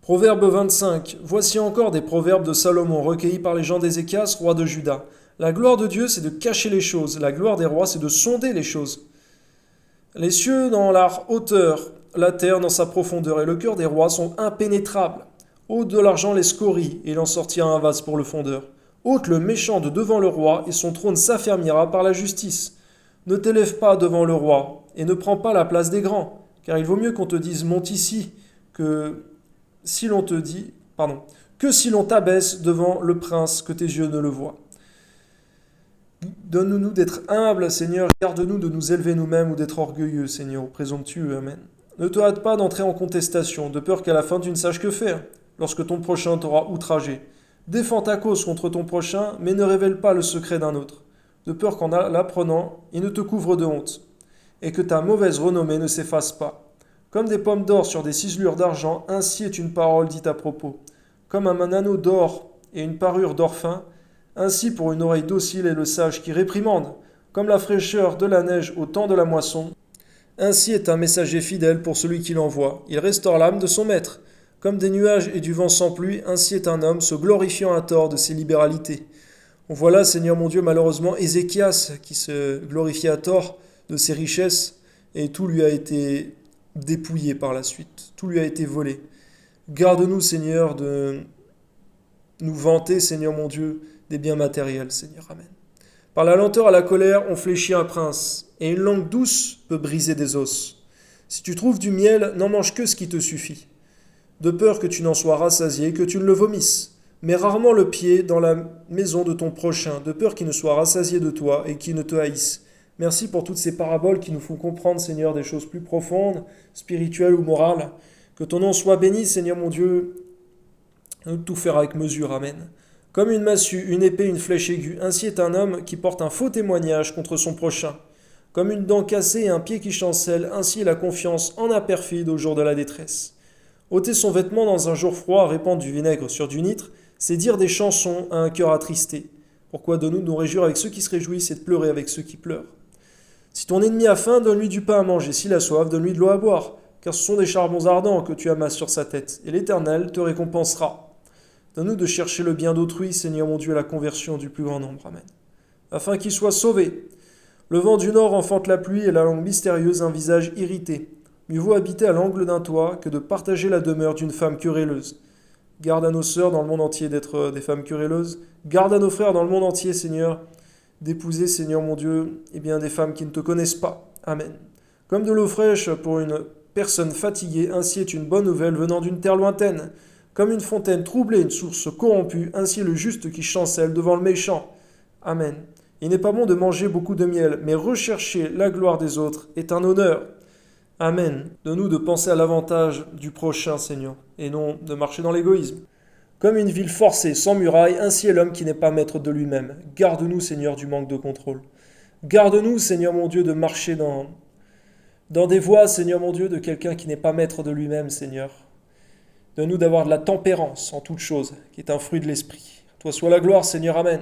Proverbe 25. Voici encore des proverbes de Salomon recueillis par les gens d'Ézéchias, roi de Juda. La gloire de Dieu, c'est de cacher les choses. La gloire des rois, c'est de sonder les choses. Les cieux dans leur hauteur, la terre dans sa profondeur, et le cœur des rois sont impénétrables. Ôte de l'argent les scories, et il en sortira un vase pour le fondeur. Ôte le méchant de devant le roi, et son trône s'affermira par la justice. Ne t'élève pas devant le roi, et ne prends pas la place des grands, car il vaut mieux qu'on te dise monte ici, que si l'on te dit, que si l'on t'abaisse devant le prince, que tes yeux ne le voient. Donne-nous d'être humbles, Seigneur, garde-nous de nous élever nous-mêmes ou d'être orgueilleux, Seigneur, ou présomptueux, Amen. Ne te hâte pas d'entrer en contestation, de peur qu'à la fin tu ne saches que faire, lorsque ton prochain t'aura outragé. Défends ta cause contre ton prochain, mais ne révèle pas le secret d'un autre, de peur qu'en l'apprenant, il ne te couvre de honte, et que ta mauvaise renommée ne s'efface pas. Comme des pommes d'or sur des ciselures d'argent, ainsi est une parole dite à propos. Comme un anneau d'or et une parure d'or fin, ainsi pour une oreille docile est le sage qui réprimande. Comme la fraîcheur de la neige au temps de la moisson, ainsi est un messager fidèle pour celui qui l'envoie. Il restaure l'âme de son maître. Comme des nuages et du vent sans pluie, ainsi est un homme se glorifiant à tort de ses libéralités. On voit là, Seigneur mon Dieu, malheureusement, Ézéchias qui se glorifie à tort de ses richesses, et tout lui a été dépouillé par la suite. Tout lui a été volé. Garde-nous, Seigneur, de nous vanter, Seigneur mon Dieu, des biens matériels, Seigneur. Amen. Par la lenteur à la colère, on fléchit un prince, et une langue douce peut briser des os. Si tu trouves du miel, n'en mange que ce qui te suffit, de peur que tu n'en sois rassasié, que tu ne le vomisses. Mets rarement le pied dans la maison de ton prochain, de peur qu'il ne soit rassasié de toi et qu'il ne te haïsse. Merci pour toutes ces paraboles qui nous font comprendre, Seigneur, des choses plus profondes, spirituelles ou morales. Que ton nom soit béni, Seigneur mon Dieu, de tout faire avec mesure. Amen. Comme une massue, une épée, une flèche aiguë, ainsi est un homme qui porte un faux témoignage contre son prochain. Comme une dent cassée et un pied qui chancelle, ainsi est la confiance en un perfide au jour de la détresse. Ôter son vêtement dans un jour froid, répandre du vinaigre sur du nitre, c'est dire des chansons à un cœur attristé. Pourquoi de nous réjouir avec ceux qui se réjouissent et de pleurer avec ceux qui pleurent? Si ton ennemi a faim, donne-lui du pain à manger. S'il a soif, donne-lui de l'eau à boire. Car ce sont des charbons ardents que tu amasses sur sa tête, et l'Éternel te récompensera. Donne-nous de chercher le bien d'autrui, Seigneur mon Dieu, la conversion du plus grand nombre. Amen. Afin qu'il soit sauvé. Le vent du nord enfante la pluie et la langue mystérieuse un visage irrité. Mieux vaut habiter à l'angle d'un toit que de partager la demeure d'une femme querelleuse. Garde à nos sœurs dans le monde entier d'être des femmes querelleuses. Garde à nos frères dans le monde entier, Seigneur, d'épouser, Seigneur mon Dieu, des femmes qui ne te connaissent pas. Amen. Comme de l'eau fraîche pour une personne fatiguée, ainsi est une bonne nouvelle venant d'une terre lointaine. Comme une fontaine troublée, une source corrompue, ainsi est le juste qui chancelle devant le méchant. Amen. Il n'est pas bon de manger beaucoup de miel, mais rechercher la gloire des autres est un honneur. Amen. Donne-nous de penser à l'avantage du prochain, Seigneur, et non de marcher dans l'égoïsme. Comme une ville forcée, sans muraille, ainsi est l'homme qui n'est pas maître de lui-même. Garde-nous, Seigneur, du manque de contrôle. Garde-nous, Seigneur mon Dieu, de marcher dans des voies, Seigneur mon Dieu, de quelqu'un qui n'est pas maître de lui-même, Seigneur. Donne-nous d'avoir de la tempérance en toutes choses, qui est un fruit de l'esprit. Toi soit la gloire, Seigneur. Amen.